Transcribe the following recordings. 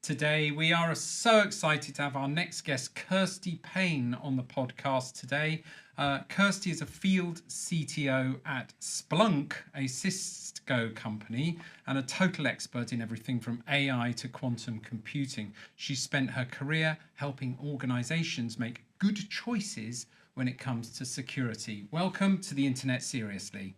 today. We are so excited to have our next guest, Kirsty Paine, on the podcast today. Kirsty is a field CTO at Splunk, a Cisco company, and a total expert in everything from AI to quantum computing. She spent her career helping organizations make good choices when it comes to security. Welcome to the Internet Seriously.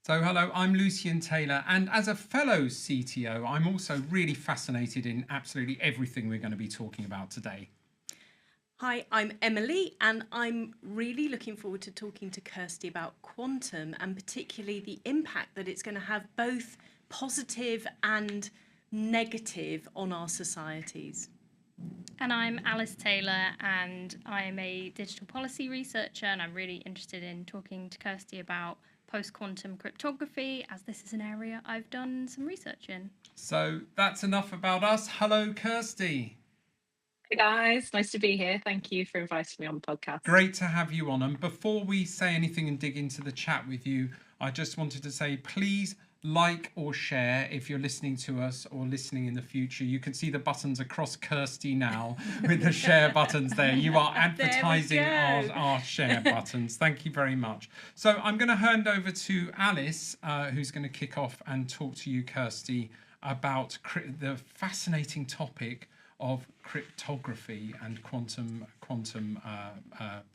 So hello, I'm Lucian Taylor, and as a fellow CTO, I'm also really fascinated in absolutely everything we're going to be talking about today. Hi, I'm Emily, and I'm really looking forward to talking to Kirsty about quantum and particularly the impact that it's going to have both positive and negative on our societies. And I'm Alice Taylor, and I'm a digital policy researcher, and I'm really interested in talking to Kirsty about post-quantum cryptography, as this is an area I've done some research in. So that's enough about us. Hello, Kirsty. Hey guys, nice to be here. Thank you for inviting me on the podcast. Great to have you on. And before we say anything and dig into the chat with you, I just wanted to say, please like or share if you're listening to us or listening in the future. You can see the buttons across Kirsty now with the share buttons there. You are advertising our share buttons. Thank you very much. So I'm going to hand over to Alice, who's going to kick off and talk to you, Kirsty, about the fascinating topic of cryptography and quantum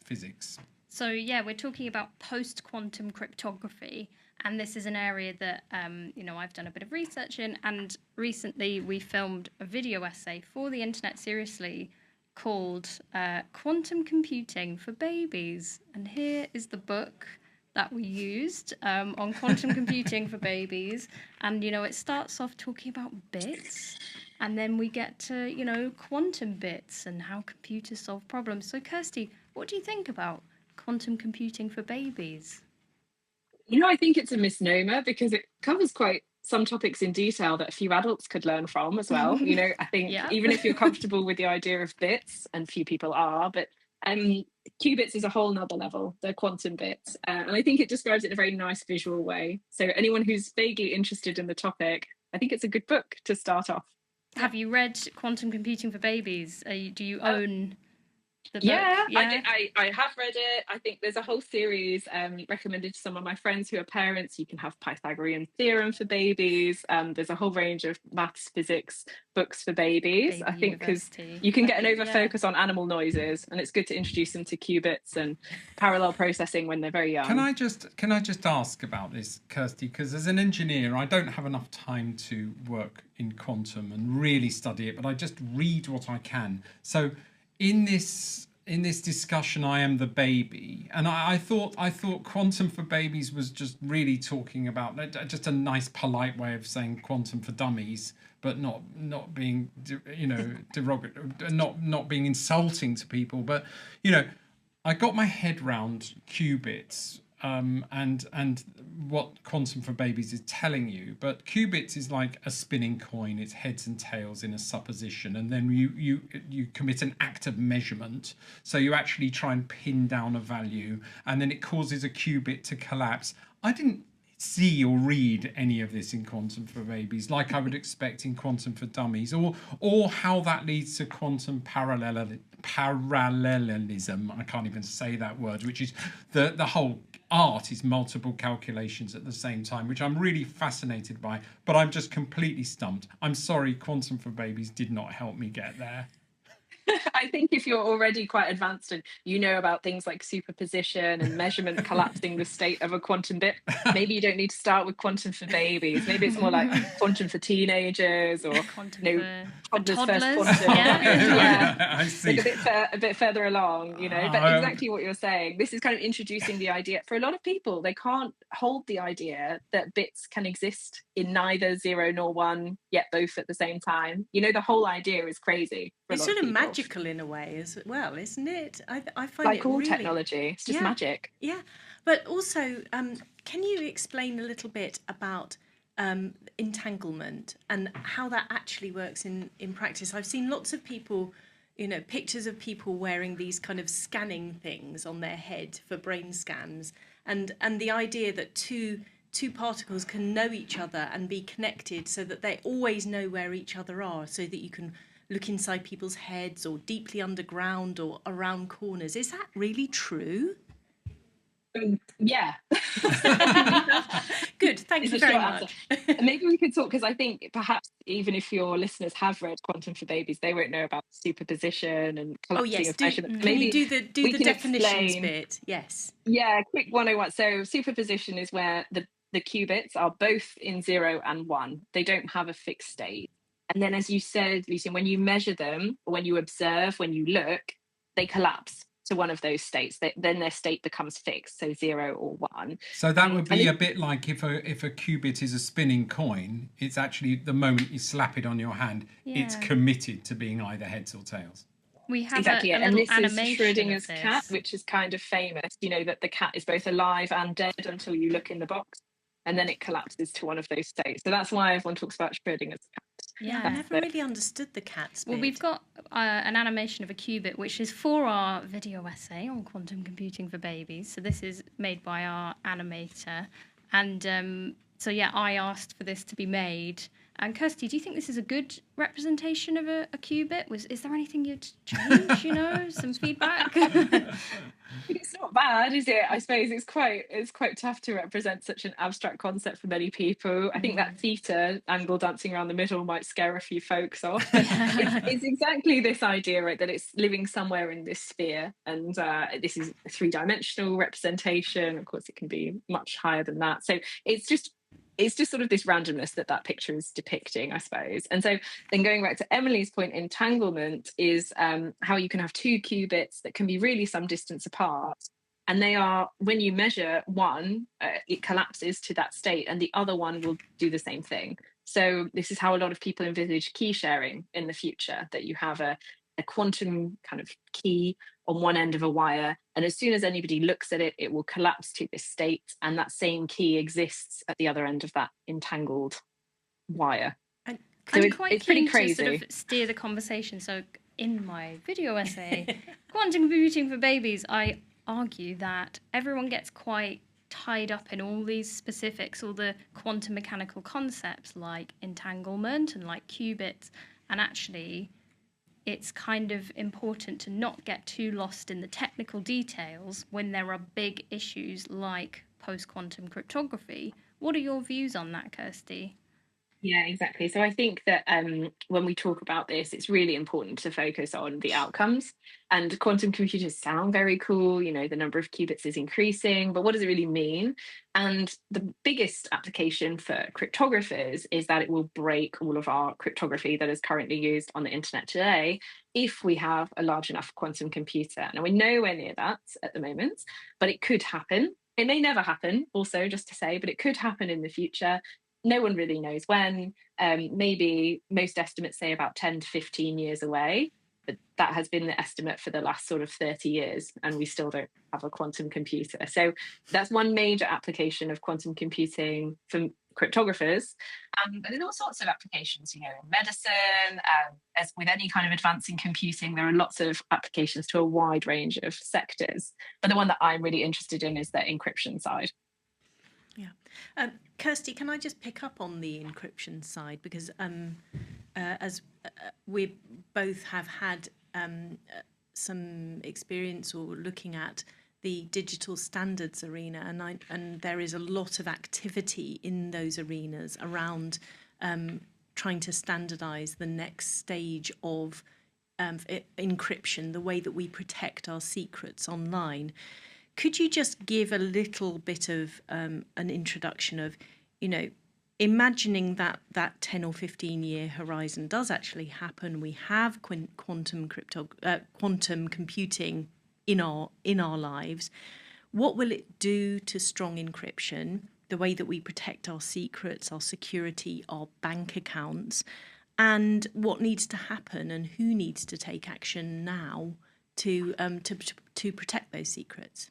physics. So yeah, we're talking about post-quantum cryptography, and this is an area that I've done a bit of research in, and recently we filmed a video essay for the Internet Seriously called Quantum Computing for Babies. And here is the book that we used on quantum computing for babies. And, it starts off talking about bits, and then we get to, quantum bits and how computers solve problems. So, Kirsty, what do you think about quantum computing for babies? I think it's a misnomer because it covers quite some topics in detail that a few adults could learn from as well. I think even if you're comfortable with the idea of bits, and few people are, but qubits is a whole nother level, the quantum bits. And I think it describes it in a very nice visual way. So anyone who's vaguely interested in the topic, I think it's a good book to start off. Have you read Quantum Computing for Babies? Do you own the book? Yeah, I have read it. I think there's a whole series recommended to some of my friends who are parents. You can have Pythagorean theorem for babies. There's a whole range of maths, physics books for babies. Baby I think because University. you can get an over focus on animal noises, and it's good to introduce them to qubits and parallel processing when they're very young. Can I just ask about this, Kirsty? Because as an engineer, I don't have enough time to work in quantum and really study it, but I just read what I can. So in this discussion, I am the baby, and I thought quantum for babies was just really talking about just a nice, polite way of saying quantum for dummies, but not being derogatory, not being insulting to people. But I got my head round qubits and what quantum for babies is telling you. But qubits is like a spinning coin. It's heads and tails in a supposition, and then you commit an act of measurement. So you actually try and pin down a value, and then it causes a qubit to collapse. I didn't see or read any of this in quantum for babies like I would expect in quantum for dummies, or how that leads to quantum parallelism. I can't even say that word, which is the whole art is multiple calculations at the same time, which I'm really fascinated by, but I'm just completely stumped. I'm sorry, quantum for babies did not help me get there. I think if you're already quite advanced and you know about things like superposition and measurement collapsing the state of a quantum bit, maybe you don't need to start with quantum for babies. Maybe it's more like quantum for teenagers or toddlers. First quantum. I see. A bit further along, but exactly what you're saying. This is kind of introducing the idea. For a lot of people, they can't hold the idea that bits can exist in neither 0 nor 1, yet both at the same time. The whole idea is crazy. It's sort of magical in a way as well, isn't it? I find like it all really technology, it's just magic. Yeah, but also, can you explain a little bit about entanglement and how that actually works in practice? I've seen lots of people pictures of people wearing these kind of scanning things on their head for brain scans, and the idea that two particles can know each other and be connected so that they always know where each other are, so that you can look inside people's heads or deeply underground or around corners. Is that really true? Yeah. Good, thank you very much. Maybe we could talk, because I think perhaps even if your listeners have read Quantum for Babies, they won't know about superposition and collapsing of measurements. Can you do the definitions bit? Yes. Yeah, quick 101. So superposition is where the qubits are both in 0 and 1. They don't have a fixed state. And then, as you said, Lucian, when you measure them, when you observe, when you look, they collapse to one of those states. Then their state becomes fixed, so 0 or 1. So that would be a bit like if a qubit is a spinning coin, it's actually the moment you slap it on your hand, it's committed to being either heads or tails. We have exactly, and this is Schrödinger's cat, which is kind of famous. That the cat is both alive and dead until you look in the box, and then it collapses to one of those states. So that's why everyone talks about Schrödinger's cat. Yeah, I never really understood the cat's bit. Well, we've got an animation of a qubit, which is for our video essay on quantum computing for babies. So this is made by our animator. And so, yeah, I asked for this to be made. And Kirsty, do you think this is a good representation of a qubit? Is there anything you'd change, some feedback? It's not bad, is it? I suppose it's quite tough to represent such an abstract concept for many people. I think that theta angle dancing around the middle might scare a few folks off. It's exactly this idea, right, that it's living somewhere in this sphere, and this is a 3-dimensional representation. Of course, it can be much higher than that. So it's just sort of this randomness that picture is depicting, I suppose. And so then going back to Emily's point, entanglement is how you can have two qubits that can be really some distance apart. And they are, when you measure one, it collapses to that state, and the other one will do the same thing. So this is how a lot of people envisage key sharing in the future, that you have a quantum kind of key on one end of a wire, and as soon as anybody looks at it, it will collapse to this state, and that same key exists at the other end of that entangled wire. And I'm quite keen to sort of steer the conversation. So in my video essay, Quantum Computing for Babies, I argue that everyone gets quite tied up in all these specifics, all the quantum mechanical concepts like entanglement and like qubits, and actually it's kind of important to not get too lost in the technical details when there are big issues like post-quantum cryptography. What are your views on that, Kirsty? Yeah, exactly. So I think that when we talk about this, it's really important to focus on the outcomes. And quantum computers sound very cool, the number of qubits is increasing, but what does it really mean? And the biggest application for cryptographers is that it will break all of our cryptography that is currently used on the internet today if we have a large enough quantum computer. Now, we're nowhere near that at the moment, but it could happen. It may never happen, also, just to say, but it could happen in the future. No one really knows when. Maybe most estimates say about 10 to 15 years away, but that has been the estimate for the last sort of 30 years, and we still don't have a quantum computer. So that's one major application of quantum computing for cryptographers. But there's all sorts of applications, in medicine, as with any kind of advancing computing, there are lots of applications to a wide range of sectors. But the one that I'm really interested in is the encryption side. Yeah. Kirsty, can I just pick up on the encryption side? Because as we both have had some experience or looking at the digital standards arena, and there is a lot of activity in those arenas around trying to standardize the next stage of encryption, the way that we protect our secrets online. Could you just give a little bit of an introduction of, imagining that 10 or 15 year horizon does actually happen? We have quantum computing in our lives. What will it do to strong encryption, the way that we protect our secrets, our security, our bank accounts, and what needs to happen and who needs to take action now to protect those secrets?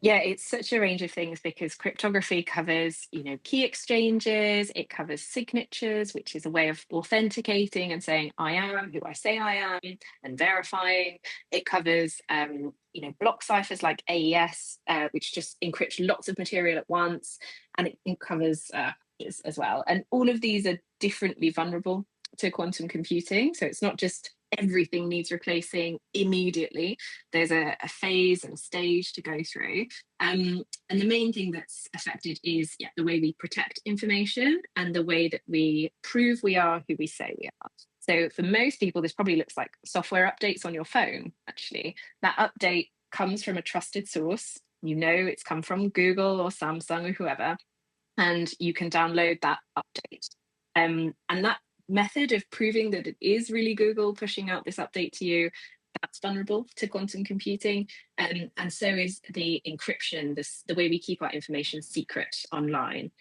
Yeah, it's such a range of things because cryptography covers, key exchanges, it covers signatures, which is a way of authenticating and saying I am who I say I am and verifying. It covers, block ciphers like AES, which just encrypt lots of material at once, and it covers as well. And all of these are differently vulnerable to quantum computing. So it's not just everything needs replacing immediately. There's a phase and a stage to go through. And the main thing that's affected is the way we protect information and the way that we prove we are who we say we are. So for most people, this probably looks like software updates on your phone, actually. That update comes from a trusted source. It's come from Google or Samsung or whoever, and you can download that update. And that method of proving that it is really Google pushing out this update to you, that's vulnerable to quantum computing. And so is the encryption, the way we keep our information secret online.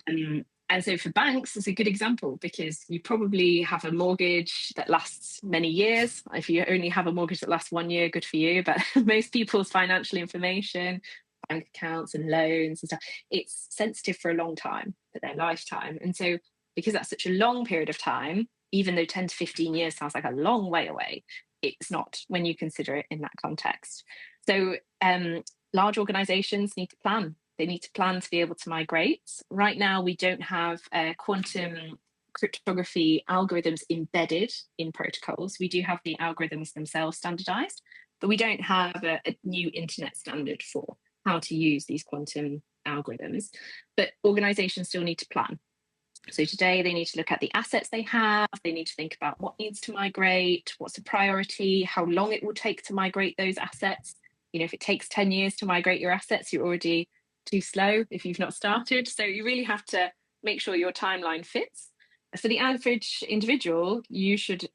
And so for banks, it's a good example because you probably have a mortgage that lasts many years. If you only have a mortgage that lasts 1 year, good for you. But most people's financial information, bank accounts and loans and stuff, it's sensitive for a long time, for their lifetime. And so because that's such a long period of time, even though 10 to 15 years sounds like a long way away, it's not when you consider it in that context. So large organizations need to plan. They need to plan to be able to migrate. Right now, we don't have quantum cryptography algorithms embedded in protocols. We do have the algorithms themselves standardized, but we don't have a new internet standard for how to use these quantum algorithms. But organizations still need to plan. So today they need to look at the assets they have. They need to think about what needs to migrate, what's the priority, how long it will take to migrate those assets. If it takes 10 years to migrate your assets, you're already too slow if you've not started. So you really have to make sure your timeline fits. For the average individual, you should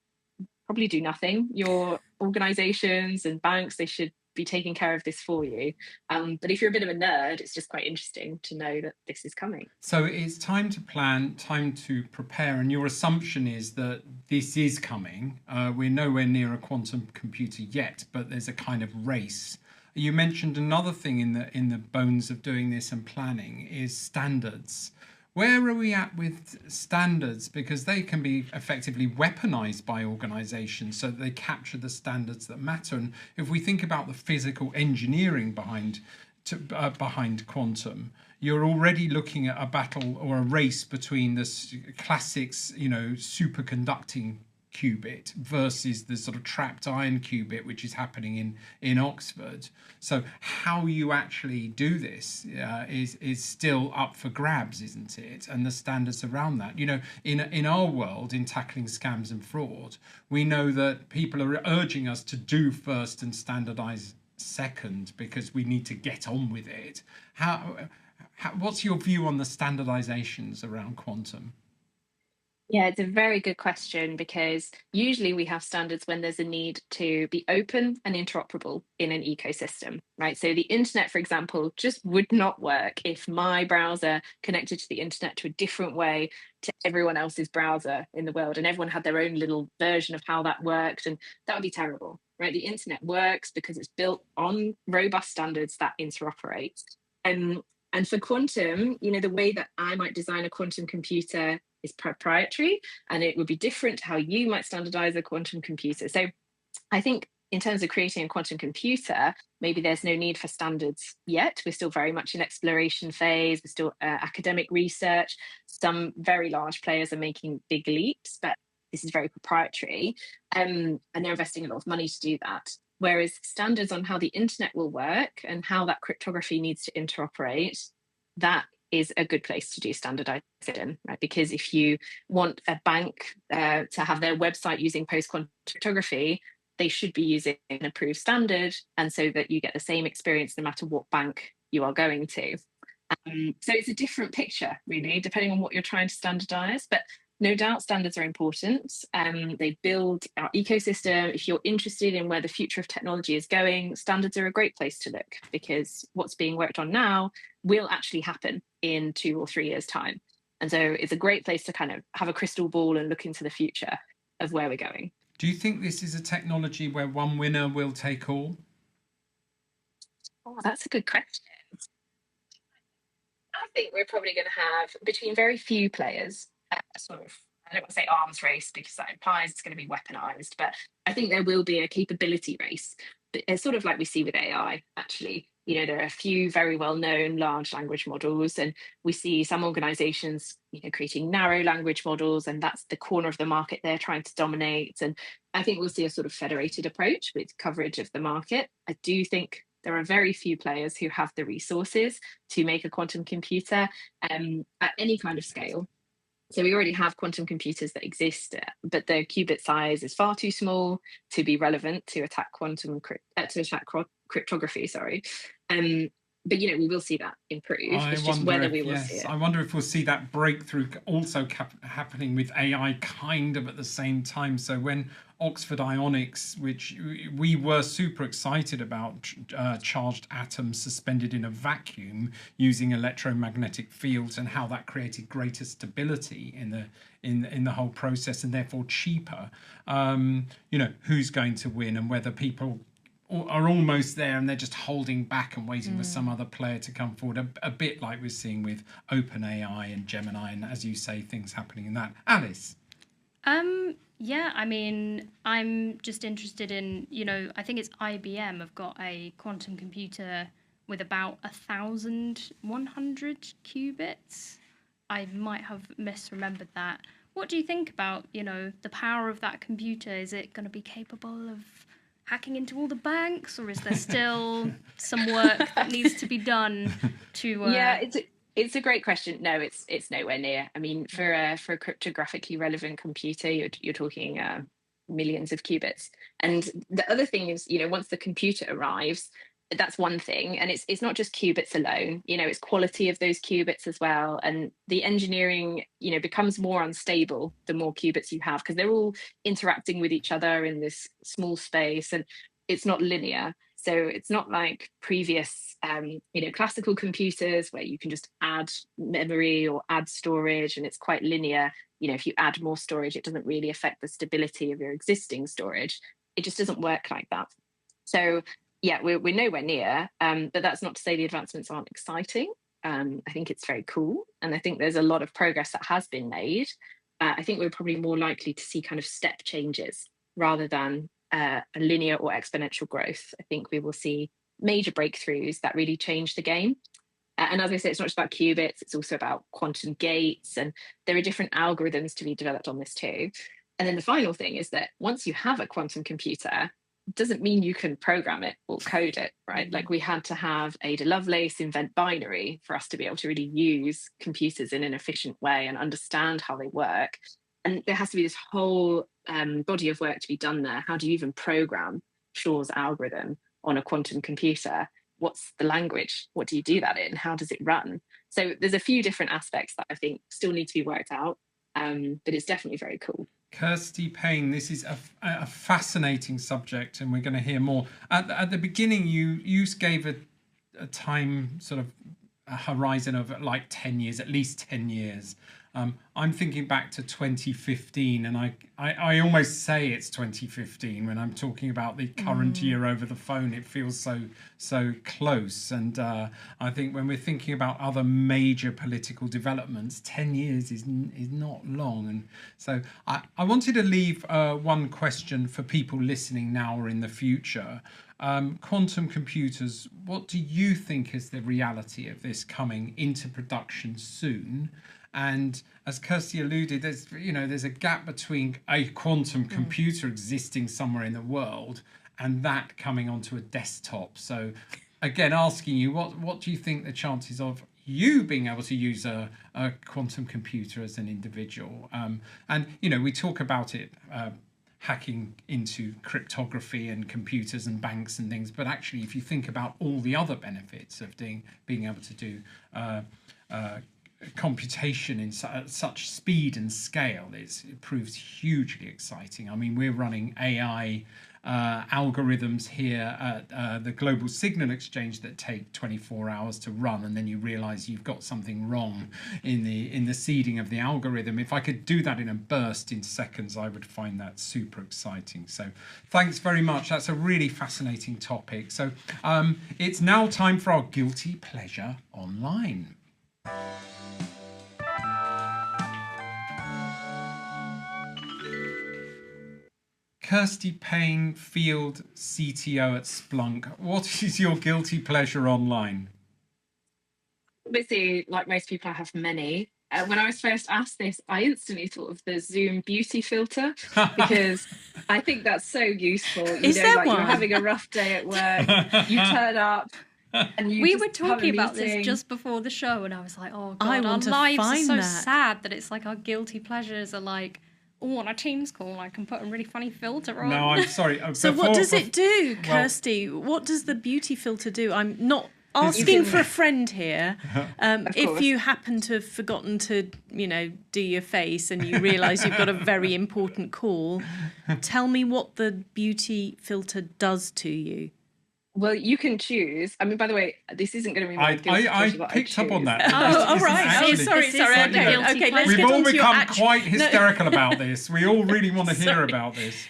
probably do nothing. Your organizations and banks, they should be taking care of this for you. But if you're a bit of a nerd, it's just quite interesting to know that this is coming. So it's time to plan, time to prepare, and your assumption is that this is coming. We're nowhere near a quantum computer yet, but there's a kind of race. You mentioned another thing in the bones of doing this and planning is standards. Where are we at with standards? Because they can be effectively weaponized by organizations so that they capture the standards that matter. And if we think about the physical engineering behind quantum, you're already looking at a battle or a race between the classics, superconducting qubit versus the sort of trapped ion qubit, which is happening in Oxford. So how you actually do this is still up for grabs, isn't it? And the standards around that. In our world, in tackling scams and fraud, we know that people are urging us to do first and standardize second because we need to get on with it. What's your view on the standardizations around quantum? Yeah, it's a very good question because usually we have standards when there's a need to be open and interoperable in an ecosystem, right? So the internet, for example, just would not work if my browser connected to the internet to a different way to everyone else's browser in the world and everyone had their own little version of how that worked, and that would be terrible, right? The internet works because it's built on robust standards that interoperate. And for quantum, the way that I might design a quantum computer is proprietary, and it would be different to how you might standardize a quantum computer. So I think in terms of creating a quantum computer, maybe there's no need for standards yet. We're still very much in exploration phase. We're still academic research. Some very large players are making big leaps, but this is very proprietary, and they're investing a lot of money to do that. Whereas standards on how the internet will work and how that cryptography needs to interoperate, that is a good place to do standardization, right? Because if you want a bank to have their website using post-quantum cryptography, they should be using an approved standard, and so that you get the same experience no matter what bank you are going to. So it's a different picture, really, depending on what you're trying to standardize. But no doubt standards are important. They build our ecosystem. If you're interested in where the future of technology is going, standards are a great place to look because what's being worked on now will actually happen in 2 or 3 years' time. And so it's a great place to kind of have a crystal ball and look into the future of where we're going. Do you think this is a technology where one winner will take all? Oh, that's a good question. think we're probably going to have, between very few players, a sort of, I don't want to say arms race because that implies it's going to be weaponized, but I think there will be a capability race. It's sort of like we see with AI, actually. There are a few very well-known large language models, and we see some organizations, creating narrow language models, and that's the corner of the market they're trying to dominate. And I think we'll see a sort of federated approach with coverage of the market. I do think there are very few players who have the resources to make a quantum computer at any kind of scale. So we already have quantum computers that exist, but the qubit size is far too small to be relevant to attack cryptography. Sorry, but we will see that improve. It's just whether we will see it. I wonder if we'll see that breakthrough also happening with AI kind of at the same time. So when Oxford Ionics, which we were super excited about, charged atoms suspended in a vacuum using electromagnetic fields, and how that created greater stability in the whole process, and therefore cheaper. Who's going to win, and whether people are almost there and they're just holding back and waiting for some other player to come forward, a bit like we're seeing with OpenAI and Gemini, and as you say, things happening in that. Alice? Yeah, I mean, I'm just interested in, I think it's IBM have got a quantum computer with about 1,100 qubits. I might have misremembered that. What do you think about, the power of that computer? Is it going to be capable of hacking into all the banks, or is there still some work that needs to be done to... Yeah, it's a great question. No, it's nowhere near. I mean, for a cryptographically relevant computer, you're talking millions of qubits. And the other thing is, once the computer arrives, that's one thing. And it's not just qubits alone, it's quality of those qubits as well. And the engineering, becomes more unstable the more qubits you have, because they're all interacting with each other in this small space, and it's not linear. So it's not like previous, classical computers where you can just add memory or add storage and it's quite linear. If you add more storage, it doesn't really affect the stability of your existing storage. It just doesn't work like that. So yeah, we're nowhere near, but that's not to say the advancements aren't exciting. I think it's very cool. And I think there's a lot of progress that has been made. I think we're probably more likely to see kind of step changes rather than a linear or exponential growth. I think we will see major breakthroughs that really change the game. And as I say, it's not just about qubits, it's also about quantum gates, and there are different algorithms to be developed on this too. And then the final thing is that once you have a quantum computer, it doesn't mean you can program it or code it, right? Like we had to have Ada Lovelace invent binary for us to be able to really use computers in an efficient way and understand how they work. And there has to be this whole body of work to be done there. How do you even program Shor's algorithm on a quantum computer? What's the language? What do you do that in? How does it run? So there's a few different aspects that I think still need to be worked out, but it's definitely very cool. Kirsty Paine, this is a fascinating subject, and we're going to hear more. At the beginning, you gave a time sort of a horizon of like 10 years, at least 10 years. I'm thinking back to 2015, and I almost say it's 2015 when I'm talking about the current year over the phone. It feels so close, and I think when we're thinking about other major political developments, 10 years is not long. And so I wanted to leave one question for people listening now or in the future. Quantum computers, what do you think is the reality of this coming into production soon? And as Kirsty alluded, there's a gap between a quantum computer existing somewhere in the world and that coming onto a desktop. So again, asking you, what do you think the chances of you being able to use a quantum computer as an individual? And we talk about it hacking into cryptography and computers and banks and things, but actually if you think about all the other benefits of being able to do computation in such speed and scale, it proves hugely exciting. I mean, we're running AI algorithms here at the Global Signal Exchange that take 24 hours to run, and then you realize you've got something wrong in the seeding of the algorithm. If I could do that in a burst in seconds, I would find that super exciting. So thanks very much. That's a really fascinating topic. So it's now time for our guilty pleasure online. Kirsty Paine, Field CTO at Splunk. What is your guilty pleasure online? Obviously, like most people, I have many. When I was first asked this, I instantly thought of the Zoom beauty filter because I think that's so useful. Is there like one? you're having a rough day at work, you turn up, and we were talking about this just before the show, and I was like, "Oh God, our lives are so sad that it's like our guilty pleasures are like." Oh, on a Teams call, I can put a really funny filter on. No, I'm sorry. So what does it do, Kirsty? What does the beauty filter do? I'm not asking for a friend here. If you happen to have forgotten to, do your face and you realise you've got a very important call, tell me what the beauty filter does to you. Well, you can choose. I mean, by the way, this isn't going to be my guilty pleasure. I picked up on that. Oh, right. Sorry. Okay, we've all become quite hysterical about this. We all really want to hear about this.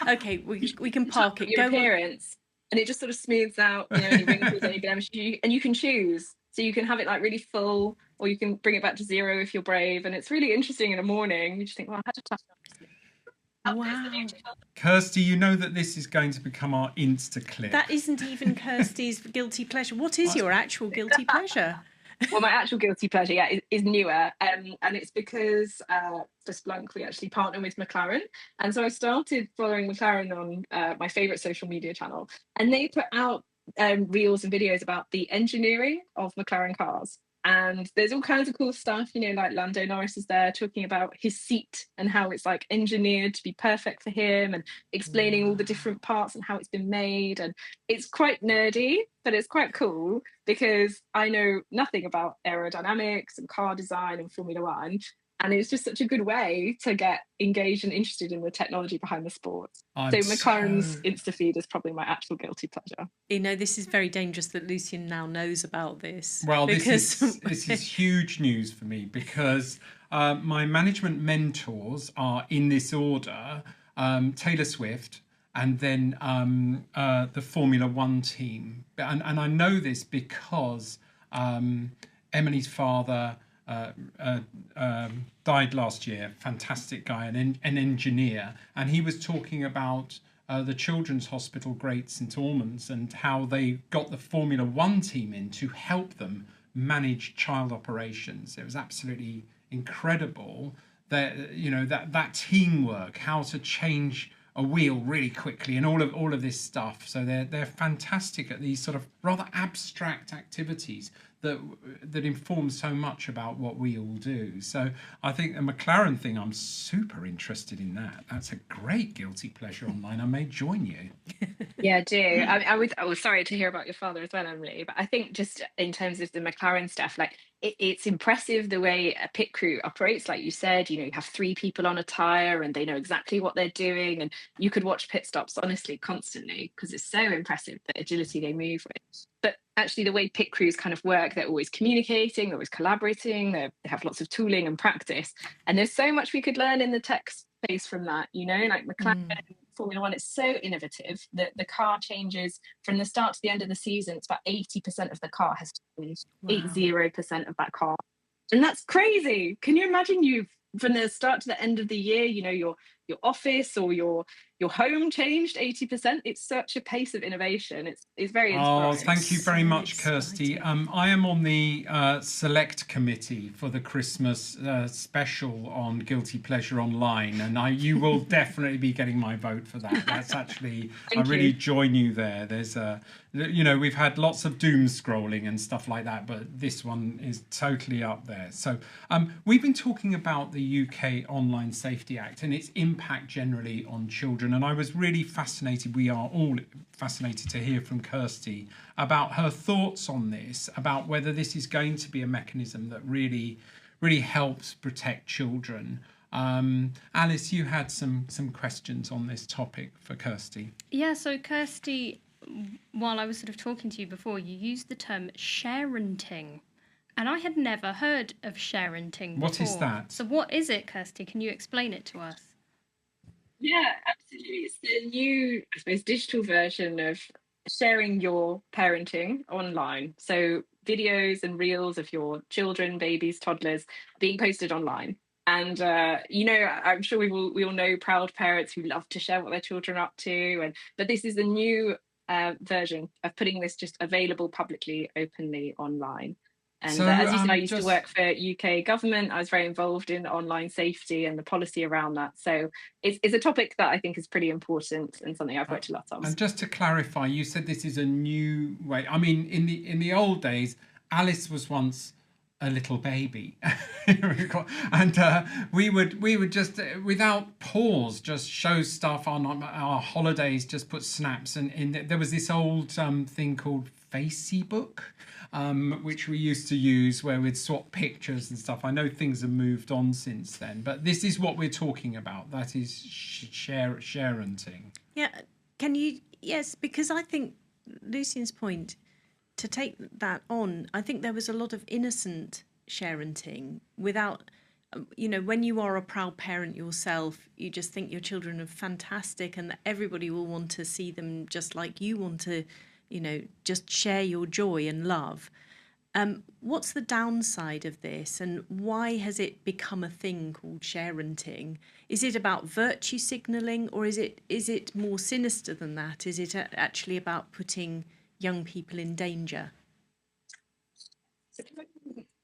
Okay, we can park it. Your appearance, and it just sort of smooths out, any wrinkles, any blemishes, and you can choose. So you can have it like really full, or you can bring it back to 0 if you're brave. And it's really interesting in the morning. You just think, well, I had to touch up. Wow. Kirsty, you know that this is going to become our Insta clip. That isn't even Kirsty's guilty pleasure. What is your actual guilty pleasure? Well, my actual guilty pleasure, is newer. And it's because for Splunk, we actually partner with McLaren. And so I started following McLaren on my favourite social media channel. And they put out reels and videos about the engineering of McLaren cars. And there's all kinds of cool stuff, like Lando Norris is there talking about his seat and how it's like engineered to be perfect for him and explaining all the different parts and how it's been made. And it's quite nerdy, but it's quite cool because I know nothing about aerodynamics and car design and Formula One. And it's just such a good way to get engaged and interested in the technology behind the sport. So McLaren's Insta feed is probably my actual guilty pleasure. This is very dangerous that Lucian now knows about this. Well, this is huge news for me because my management mentors are in this order, Taylor Swift and then the Formula One team. And I know this because Emily's father died last year. Fantastic guy, an engineer, and he was talking about the Children's Hospital Great St Ormond's and how they got the Formula One team in to help them manage child operations. It was absolutely incredible that that teamwork, how to change a wheel really quickly, and all of this stuff. So they're fantastic at these sort of rather abstract activities that inform so much about what we all do. So I think the McLaren thing, I'm super interested in that. That's a great guilty pleasure online. I may join you. Yeah, do. I was sorry to hear about your father as well, Emily, but I think just in terms of the McLaren stuff, like it's impressive the way a pit crew operates. Like you said, you have 3 people on a tyre and they know exactly what they're doing, and you could watch pit stops honestly constantly because it's so impressive the agility they move with. But actually the way pit crews kind of work, they're always communicating, they're always collaborating, they have lots of tooling and practice, and there's so much we could learn in the tech space from that. Like McLaren Formula One, it's so innovative that the car changes from the start to the end of the season. It's about 80% of the car has changed. 80% of that car, and that's crazy. Can you imagine from the start to the end of the year, your office or your home changed 80%. It's such a pace of innovation. It's very inspiring. Oh, thank you very much, Kirsty. I am on the select committee for the Christmas special on Guilty Pleasure Online, and you will definitely be getting my vote for that. That's actually, I really join you there. There's we've had lots of doom scrolling and stuff like that, but this one is totally up there. So we've been talking about the UK Online Safety Act and its impact generally on children. And I was really fascinated, we are all fascinated to hear from Kirsty about her thoughts on this, about whether this is going to be a mechanism that really, really helps protect children. Alice, you had some questions on this topic for Kirsty. Yeah, so Kirsty, while I was sort of talking to you before, you used the term sharenting. And I had never heard of sharenting before. What is that? So what is it, Kirsty? Can you explain it to us? Yeah, absolutely. It's the new, I suppose, digital version of sharing your parenting online. So videos and reels of your children, babies, toddlers being posted online. And I'm sure we all know proud parents who love to share what their children are up to, but this is a new version of putting this just available publicly, openly online. And So as you said, I used to just work for UK government. I was very involved in online safety and the policy around that. So it's a topic that I think is pretty important and something I've worked a lot on. and just to clarify, you said this is a new way. I mean, in the old days, Alice was once a little baby, and we would just without pause just show stuff on our holidays, just put snaps, and there was this old thing called Facebook, which we used to use where we'd swap pictures and stuff. I know things have moved on since then, but this is what we're talking about. That is sharenting. Yeah, can you? Yes, because I think Lucian's point, to take that on, I think there was a lot of innocent sharenting without, when you are a proud parent yourself, you just think your children are fantastic and that everybody will want to see them just like you want to, just share your joy and love. What's the downside of this, and why has it become a thing called sharenting? Is it about virtue signalling, or is it more sinister than that? Is it actually about putting young people in danger? It's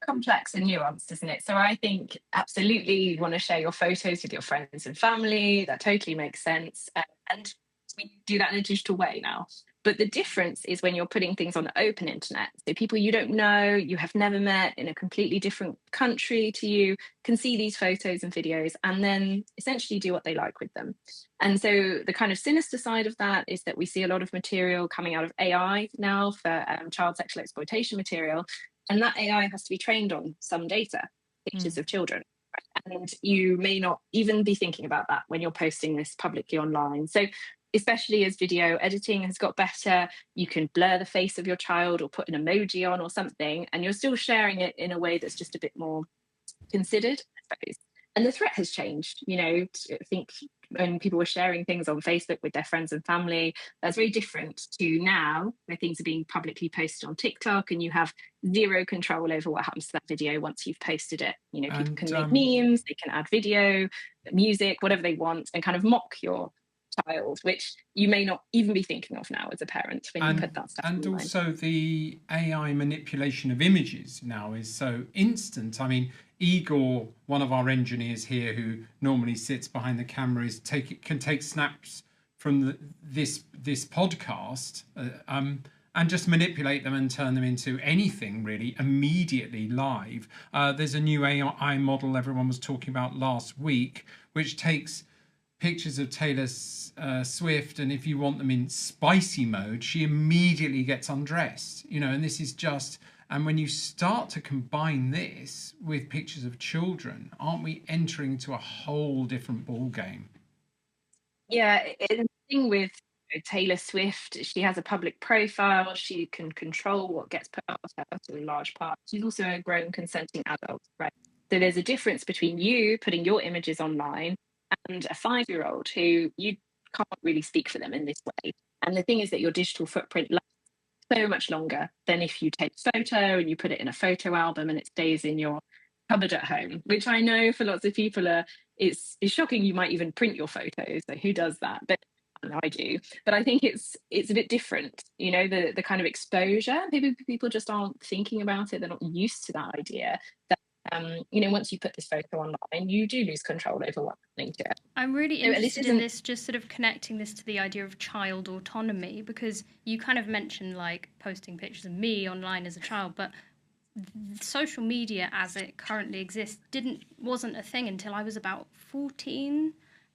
complex and nuanced, isn't it? So I think absolutely you want to share your photos with your friends and family. That totally makes sense. And we do that in a digital way now. But the difference is when you're putting things on the open internet. So people you don't know, you have never met, in a completely different country to you, can see these photos and videos and then essentially do what they like with them. And so the kind of sinister side of that is that we see a lot of material coming out of AI now for child sexual exploitation material. And that AI has to be trained on some data, pictures of children. And you may not even be thinking about that when you're posting this publicly online. So especially as video editing has got better, you can blur the face of your child or put an emoji on or something, and you're still sharing it in a way that's just a bit more considered, I suppose. And the threat has changed. I think when people were sharing things on Facebook with their friends and family, that's very different to now, where things are being publicly posted on TikTok and you have zero control over what happens to that video once you've posted it. People can make memes, they can add video, music, whatever they want, and kind of mock your child, which you may not even be thinking of now as a parent when you put that stuff and online. Also the AI manipulation of images now is so instant. I mean, Igor, one of our engineers here who normally sits behind the camera, can take snaps from this podcast and just manipulate them and turn them into anything really immediately live. There's a new AI model everyone was talking about last week, which takes pictures of Taylor Swift, and if you want them in spicy mode, she immediately gets undressed, and this is just, and when you start to combine this with pictures of children, aren't we entering into a whole different ball game? Yeah, the thing with Taylor Swift, she has a public profile, she can control what gets put out of her to a large part. She's also a grown consenting adult, right? So there's a difference between you putting your images online and a 5-year-old who you can't really speak for them in this way. And the thing is that your digital footprint lasts so much longer than if you take a photo and you put it in a photo album and it stays in your cupboard at home, which I know for lots of people it's shocking. You might even print your photos. So who does that? But I do. But I think it's a bit different, the kind of exposure. Maybe people just aren't thinking about it. They're not used to that idea that once you put this photo online, you do lose control over what's happening to it. I'm really interested in this, just sort of connecting this to the idea of child autonomy, because you kind of mentioned like posting pictures of me online as a child, but social media as it currently exists wasn't a thing until I was about 14.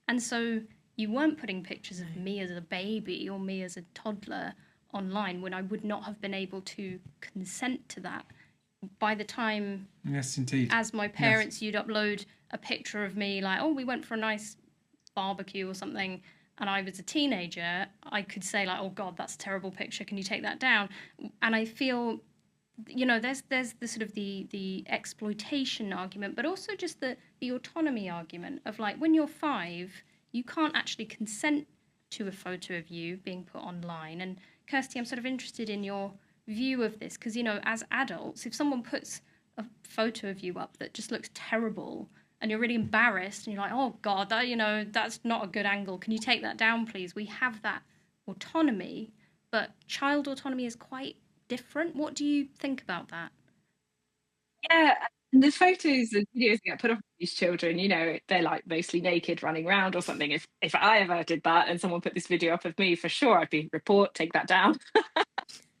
And so you weren't putting pictures of me as a baby or me as a toddler online when I would not have been able to consent to that. By the time, yes, indeed, as my parents, you'd upload a picture of me like, oh, we went for a nice barbecue or something, and I was a teenager, I could say like, oh God, that's a terrible picture, can you take that down? And I feel, there's the sort of the exploitation argument, but also just the autonomy argument of like, when you're 5, you can't actually consent to a photo of you being put online. And Kirsty, I'm sort of interested in your view of this? Because, you know, as adults, if someone puts a photo of you up that just looks terrible and you're really embarrassed and you're like, oh God, that, you know, that's not a good angle. Can you take that down, please? We have that autonomy, but child autonomy is quite different. What do you think about that? Yeah, and the photos and videos that get put up of these children, you know, they're like mostly naked running around or something. If I ever did that and someone put this video up of me, for sure I'd be report, take that down.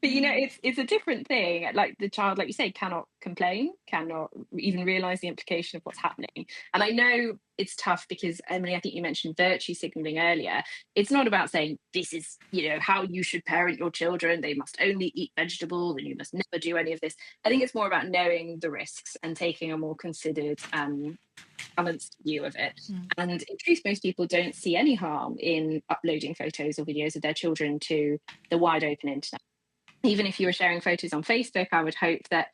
But you know, it's a different thing. Like the child, like you say, cannot complain, cannot even realize the implication of what's happening. And I know it's tough because, Emily, I think you mentioned virtue signaling earlier. It's not about saying this is, you know, how you should parent your children. They must only eat vegetables and you must never do any of this. I think it's more about knowing the risks and taking a more considered balanced view of it. And in truth, most people don't see any harm in uploading photos or videos of their children to the wide open internet. Even if you were sharing photos on Facebook, I would hope that,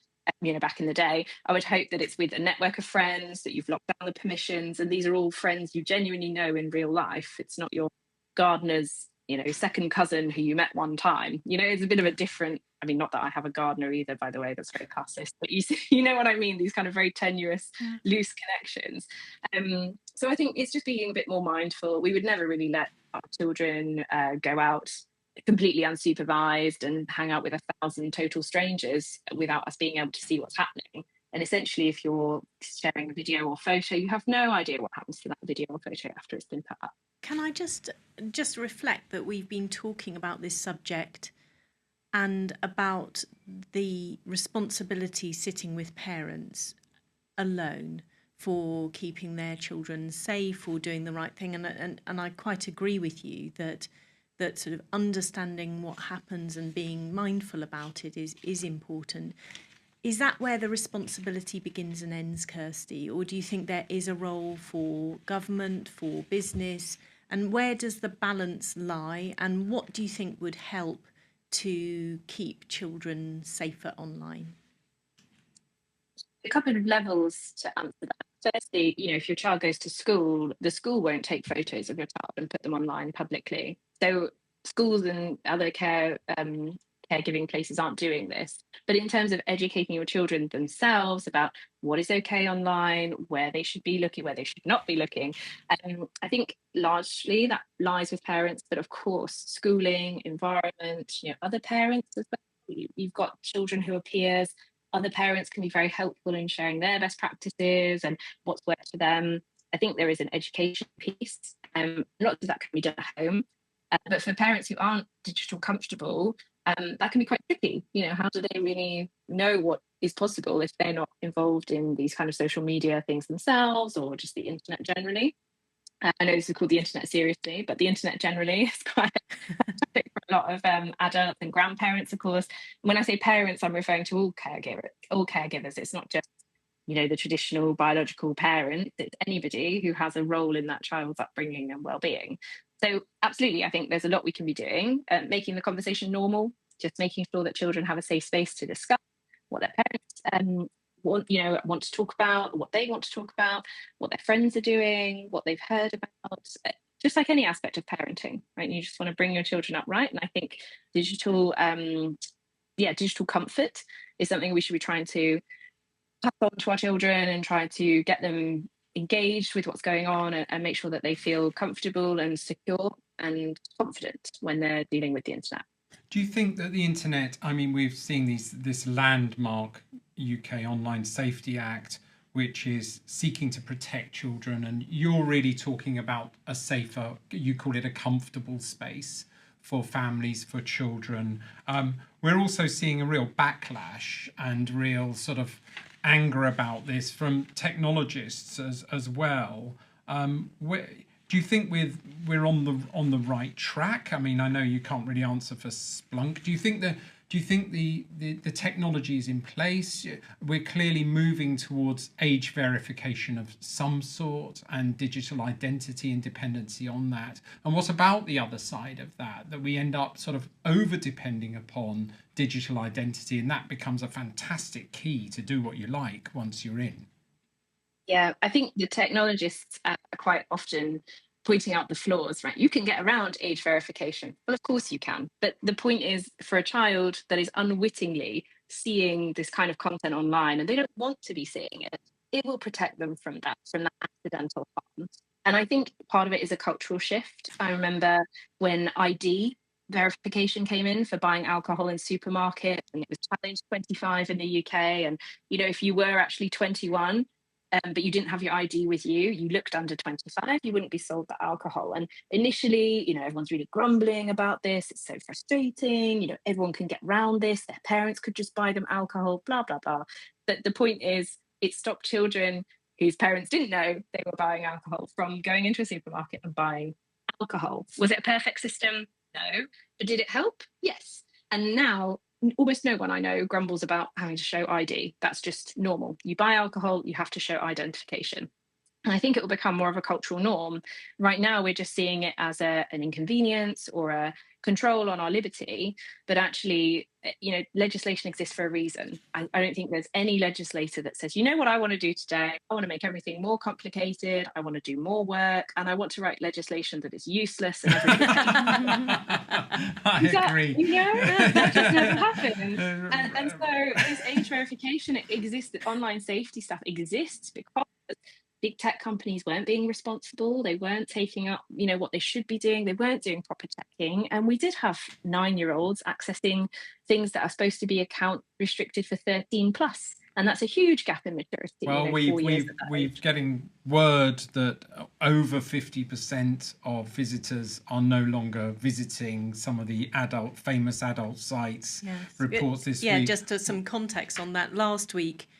you know, back in the day, I would hope that it's with a network of friends, that you've locked down the permissions, and these are all friends you genuinely know in real life. It's not your gardener's, you know, second cousin who you met one time. You know, it's a bit of a different, I mean, not that I have a gardener either, by the way, that's very classist, but you know what I mean, these kind of very tenuous, loose connections. So I think it's just being a bit more mindful. We would never really let our children go out completely unsupervised and hang out with 1,000 total strangers without us being able to see what's happening. And essentially, if you're sharing a video or photo, you have no idea what happens to that video or photo after it's been put up. Can I just reflect that we've been talking about this subject and about the responsibility sitting with parents alone for keeping their children safe or doing the right thing. And I quite agree with you that sort of understanding what happens and being mindful about it is important. Is that where the responsibility begins and ends, Kirsty? Or do you think there is a role for government, for business? And where does the balance lie? And what do you think would help to keep children safer online? A couple of levels to answer that. Firstly, you know, if your child goes to school, the school won't take photos of your child and put them online publicly. So schools and other caregiving places aren't doing this. But in terms of educating your children themselves about what is okay online, where they should be looking, where they should not be looking, I think largely that lies with parents. But of course, schooling, environment, you know, other parents as well. You've got children who are peers. Other parents can be very helpful in sharing their best practices and what's worked for them. I think there is an education piece. Not that can be done at home, but for parents who aren't digital comfortable, that can be quite tricky. You know, how do they really know what is possible if they're not involved in these kind of social media things themselves or just the internet generally? I know this is called the internet seriously, but the internet generally is quite a topic for a lot of adults and grandparents, of course. When I say parents, I'm referring to all caregivers. It's not just, you know, the traditional biological parent. It's anybody who has a role in that child's upbringing and well-being. So absolutely, I think there's a lot we can be doing, making the conversation normal, just making sure that children have a safe space to discuss what their parents want to talk about, what they want to talk about, what their friends are doing, what they've heard about, just like any aspect of parenting, right? You just want to bring your children up right. And I think digital comfort is something we should be trying to pass on to our children and try to get them engaged with what's going on and make sure that they feel comfortable and secure and confident when they're dealing with the internet. Do you think that the internet, I mean, we've seen this landmark UK Online Safety Act, which is seeking to protect children, and you're really talking about a safer, you call it a comfortable space for families, for children. We're also seeing a real backlash and real sort of anger about this from technologists as well. Do you think we're on the right track? I mean, I know you can't really answer for Splunk. Do you think the technology is in place? We're clearly moving towards age verification of some sort and digital identity and dependency on that. And what about the other side of that we end up sort of over depending upon digital identity, and that becomes a fantastic key to do what you like once you're in? Yeah, I think the technologists quite often pointing out the flaws, right? You can get around age verification. Well, of course you can. But the point is, for a child that is unwittingly seeing this kind of content online and they don't want to be seeing it, it will protect them from that accidental harm. And I think part of it is a cultural shift. I remember when ID verification came in for buying alcohol in supermarkets, and it was challenged 25 in the UK. And, you know, if you were actually 21, but you didn't have your ID with you, you looked under 25, you wouldn't be sold that alcohol. And initially, you know, everyone's really grumbling about this. It's so frustrating. You know, everyone can get around this. Their parents could just buy them alcohol, blah, blah, blah. But the point is, it stopped children whose parents didn't know they were buying alcohol from going into a supermarket and buying alcohol. Was it a perfect system? No. But did it help? Yes. And now almost no one I know grumbles about having to show ID. That's just normal. You buy alcohol, you have to show identification. And I think it will become more of a cultural norm. Right now, we're just seeing it as an inconvenience or a control on our liberty. But actually, you know, legislation exists for a reason. I don't think there's any legislator that says, you know what I want to do today? I want to make everything more complicated. I want to do more work. And I want to write legislation that is useless and everything. I agree. You know, that just never happens. And so this age verification, it exists. Online safety stuff exists because big tech companies weren't being responsible. They weren't taking up, you know, what they should be doing. They weren't doing proper checking. And we did have 9-year-olds accessing things that are supposed to be account restricted for 13 plus. And that's a huge gap in maturity. Well, we're getting word that over 50% of visitors are no longer visiting some of the famous adult sites. Yes. Reports this week. Yeah, just some context on that. Last week,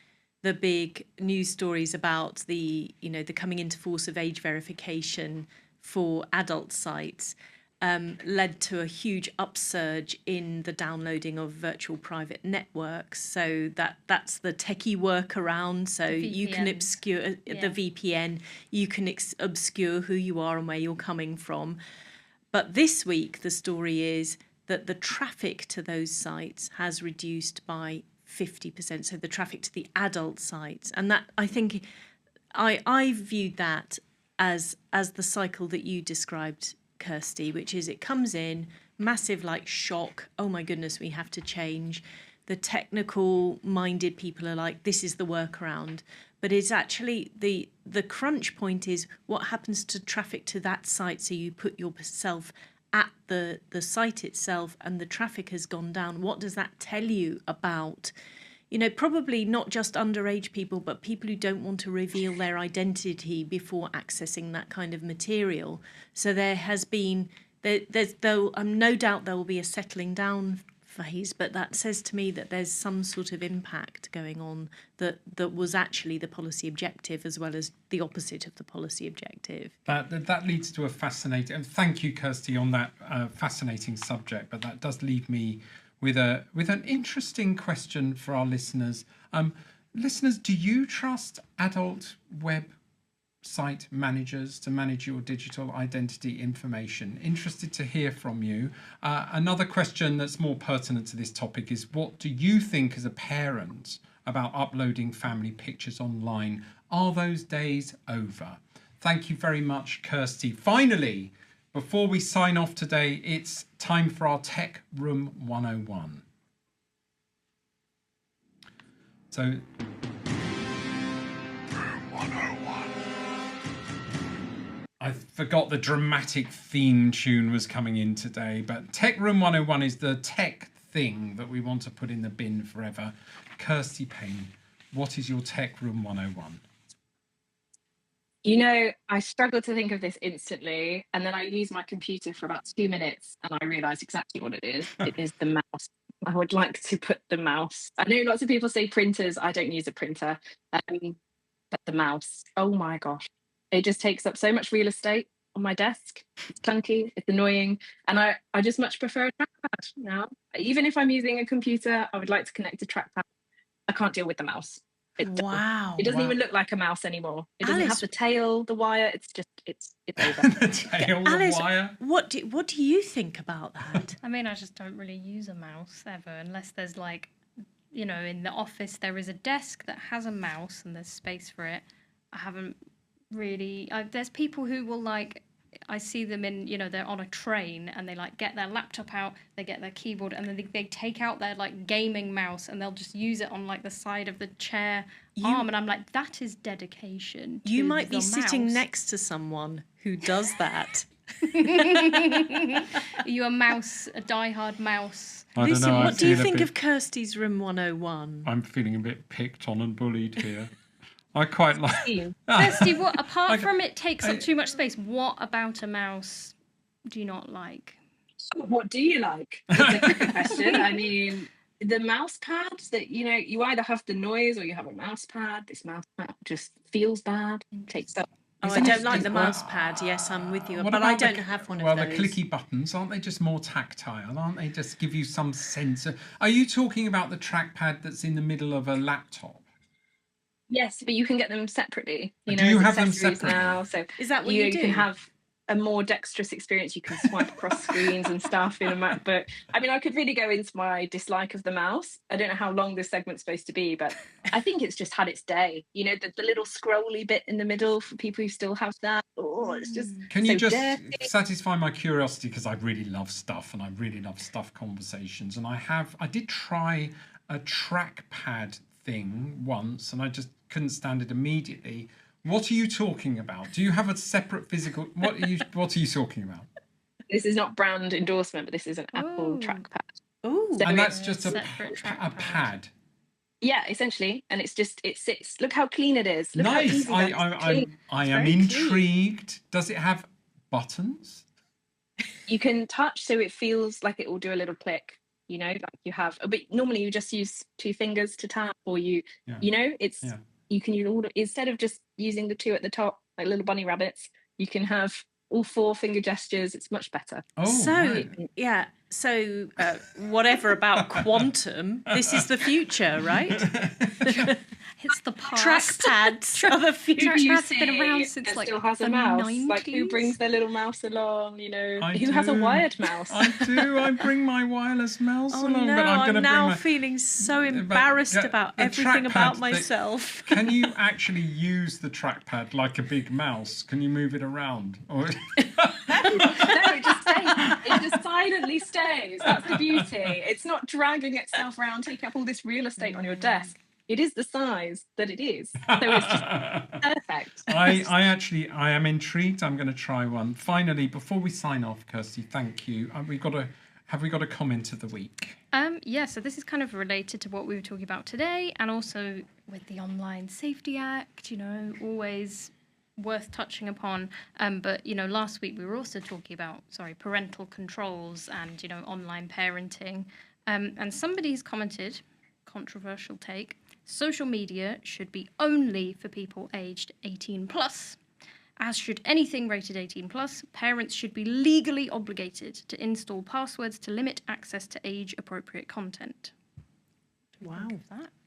the big news stories about the coming into force of age verification for adult sites led to a huge upsurge in the downloading of virtual private networks. So that's the techie workaround. So you can obscure the VPN, you can obscure who you are and where you're coming from. But this week, the story is that the traffic to those sites has reduced by 50%, so the traffic to the adult sites. And that, I think, I viewed that as the cycle that you described, Kirsty, which is it comes in, massive like shock, oh my goodness, we have to change. The technical minded people are like, this is the workaround. But it's actually the crunch point is what happens to traffic to that site. So you put yourself at the site itself and the traffic has gone down. What does that tell you about, you know, probably not just underage people, but people who don't want to reveal their identity before accessing that kind of material? So there has been, no doubt there will be a settling down phase, but that says to me that there's some sort of impact going on that was actually the policy objective as well as the opposite of the policy objective. That leads to a fascinating, and thank you, Kirsty, on that fascinating subject. But that does leave me with an interesting question for our listeners. Listeners, do you trust adult web site managers to manage your digital identity information? Interested to hear from you. Another question that's more pertinent to this topic is, what do you think as a parent about uploading family pictures online? Are those days over? Thank you very much, Kirsty. Finally, before we sign off today, it's time for our Tech Room 101. So, Room 101. I forgot the dramatic theme tune was coming in today, but Tech Room 101 is the tech thing that we want to put in the bin forever. Kirsty Paine, what is your Tech Room 101? You know, I struggled to think of this instantly, and then I used my computer for about 2 minutes and I realised exactly what it is. It is the mouse. I would like to put the mouse. I know lots of people say printers. I don't use a printer. But the mouse, oh my gosh. It just takes up so much real estate on my desk. It's clunky, it's annoying. And I just much prefer a trackpad now. Even if I'm using a computer, I would like to connect a trackpad. I can't deal with the mouse. It doesn't even look like a mouse anymore. It doesn't have the tail, the wire. It's over. The tail, Alice, the wire. What do you think about that? I mean, I just don't really use a mouse ever, unless there's like, you know, in the office there is a desk that has a mouse and there's space for it. I haven't really. There's people who will like I see them in, they're on a train and they like get their laptop out, they get their keyboard, and then they take out their like gaming mouse and they'll just use it on like the side of the chair arm. And I'm like, that is dedication. You might be mouse. sitting next to someone who does that. Are you a diehard mouse? Listen, what do you think of Kirsty's Room 101? I'm feeling a bit picked on and bullied here. I quite like... Kirsty, apart from it takes up too much space, what about a mouse do you not like? What do you like? That's a good question. I mean, the mouse pad that, you either have the noise or you have a mouse pad. This mouse pad just feels bad, takes up. Oh, I don't like the mouse pad. Yes, I'm with you. But I don't have one of those. Well, the clicky buttons, aren't they just more tactile? Aren't they just give you some sense of... Are you talking about the trackpad that's in the middle of a laptop? Yes, but you can get them separately. Do you have them separately? Now, so is that what you do? You can have a more dexterous experience. You can swipe across screens and stuff in a MacBook. I mean, I could really go into my dislike of the mouse. I don't know how long this segment's supposed to be, but I think it's just had its day. The little scrolly bit in the middle for people who still have that. Oh, it's just... Can you just satisfy my curiosity? Because I really love stuff and I really love stuff conversations. And I did try a trackpad thing once and I just couldn't stand it immediately. What are you talking about? Do you have a separate physical... What are you talking about? This is not brand endorsement, but this is an Apple trackpad. Oh, so and that's just a pad. Yeah, essentially, and it sits. Look how clean it is. Look nice. How easy I am intrigued. Clean. Does it have buttons? You can touch, so it feels like it will do a little click. Like you have. But normally you just use 2 fingers to tap, or you can use all instead of just using the 2 at the top like little bunny rabbits. You can have all 4 finger gestures. It's much better. Oh, so whatever about quantum, this is the future, right? It's the past. Trackpads are the future. Trackpads have been around since like still has the a mouse. 90s. Like who brings their little mouse along? Who has a wired mouse? I do. I bring my wireless mouse along. No, but I'm now feeling so embarrassed about everything about myself. Can you actually use the trackpad like a big mouse? Can you move it around? Or... No, it just stays. It just silently stays. That's the beauty. It's not dragging itself around, taking up all this real estate on your desk. It is the size that it is. So it's just perfect. I am intrigued. I'm going to try one. Finally, before we sign off, Kirsty, thank you. Have we got a comment of the week? Yeah, so this is kind of related to what we were talking about today, and also with the Online Safety Act, always worth touching upon. But, last week we were also talking about, parental controls and, online parenting. And somebody's commented, controversial take, social media should be only for people aged 18 plus. As should anything rated 18 plus, parents should be legally obligated to install passwords to limit access to age-appropriate content. Wow.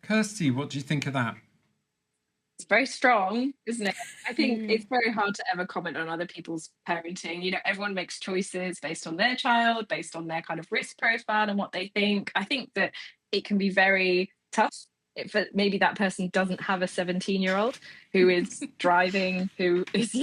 Kirsty, what do you think of that? It's very strong, isn't it? I think it's very hard to ever comment on other people's parenting. Everyone makes choices based on their child, based on their kind of risk profile and what they think. I think that it can be very tough if maybe that person doesn't have a 17-year-old who is driving, who is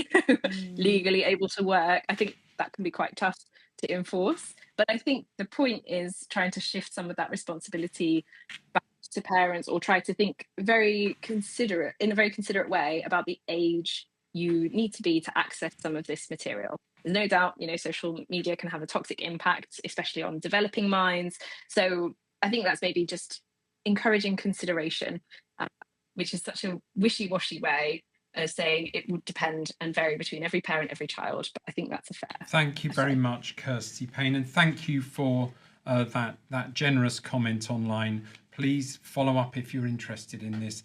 legally able to work. I think that can be quite tough to enforce. But I think the point is trying to shift some of that responsibility back to parents, or try to think in a very considerate way about the age you need to be to access some of this material. There's no doubt, social media can have a toxic impact, especially on developing minds. So I think that's maybe just encouraging consideration, which is such a wishy-washy way of saying it would depend and vary between every parent, every child. But I think that's a fair. Thank you very much, Kirsty Paine, and thank you for that generous comment online. Please follow up if you're interested in this.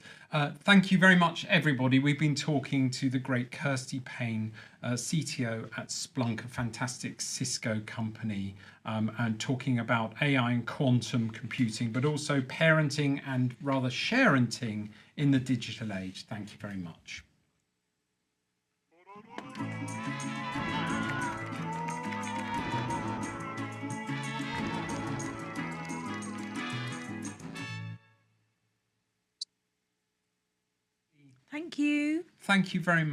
Thank you very much, everybody. We've been talking to the great Kirsty Paine, CTO at Splunk, a fantastic Cisco company, and talking about AI and quantum computing, but also parenting and rather sharenting in the digital age. Thank you very much. Thank you. Thank you very much.